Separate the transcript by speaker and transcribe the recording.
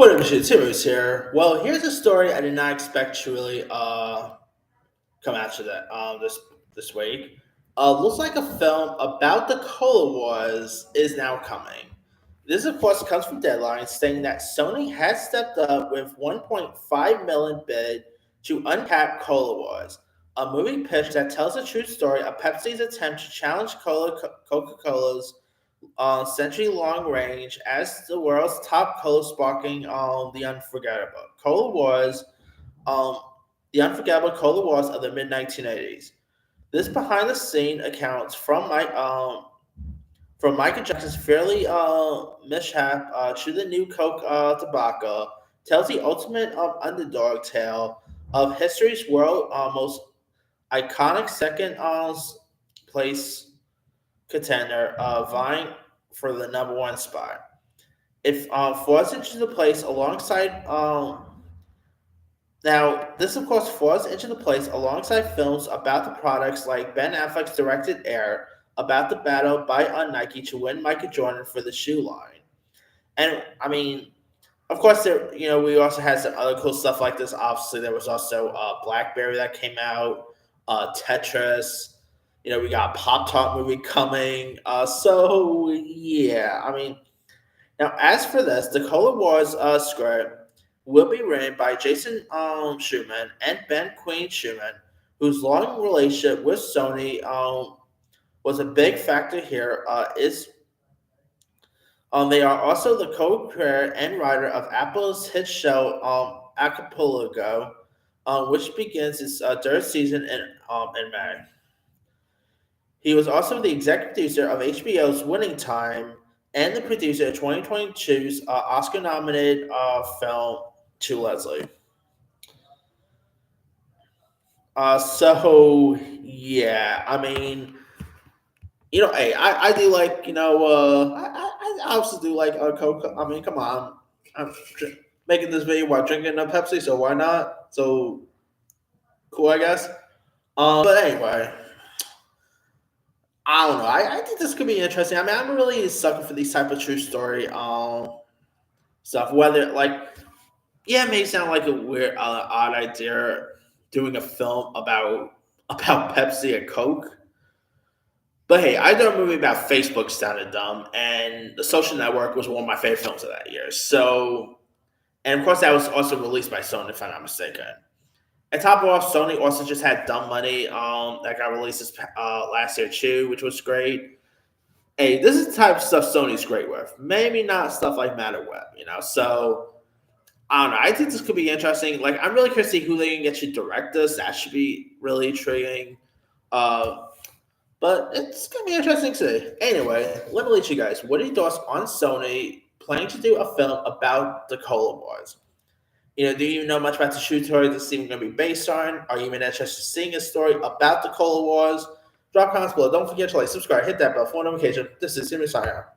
Speaker 1: What up, shit? Serious here. Well, here's a story I did not expect to really come after that this week. Looks like a film about the Cola Wars is now coming. This, of course, comes from Deadline, stating that Sony has stepped up with 1.5 million bid to uncap Cola Wars, a movie pitch that tells the true story of Pepsi's attempt to challenge Coca-Cola's century long range as the world's top cola sparking the unforgettable. Cola Wars, um, the unforgettable Cola Wars of the mid 1980s. This behind the scene accounts from Michael Jackson's fairly mishap to the new Coke tobacco tells the ultimate underdog tale of history's world most iconic second place contender vying for the number one spot. If falls into the place alongside now this of course falls into the place alongside films about the products like Ben Affleck's directed Air about the battle by Nike to win Michael Jordan for the shoe line. And I mean, of course, there we also had some other cool stuff like this. Obviously, there was also BlackBerry that came out, Tetris. We got Pop Tart movie coming. So yeah, I mean, now as for this, the Cola Wars script will be written by Jason Schumann and Ben Queen Schumann, whose long relationship with Sony was a big factor here. Is They are also the co-creator and writer of Apple's hit show Acapulco, which begins its third season in May. He was also the executive producer of HBO's Winning Time and the producer of 2022's Oscar-nominated film To Leslie. So yeah, I mean, hey, I do like, I also do like Coke. I mean, come on, I'm making this video while drinking a Pepsi, so why not? So cool, I guess. But anyway, I don't know. I think this could be interesting. I mean, I'm really a sucker for these type of true story stuff. Whether yeah, it may sound like a weird, odd idea doing a film about Pepsi and Coke. But hey, I did a movie about Facebook sounded dumb, and The Social Network was one of my favorite films of that year. So, and of course, that was also released by Sony, if I'm not mistaken. And top off, Sony also just had Dumb Money that got released last year too, which was great. Hey, this is the type of stuff Sony's great with. Maybe not stuff like Matter Web. So I don't know. I think this could be interesting. Like, I'm really curious to see who they can get to direct this. That should be really intriguing. But it's going to be interesting to see. Anyway, let me let you guys. What are your thoughts on Sony planning to do a film about the Cola Wars? Do you know much about the true story this is even going to be based on? Are you even interested in seeing a story about the Cola Wars? Drop comments below. Don't forget to like, subscribe, hit that bell for notification. This is Jimmy signing out.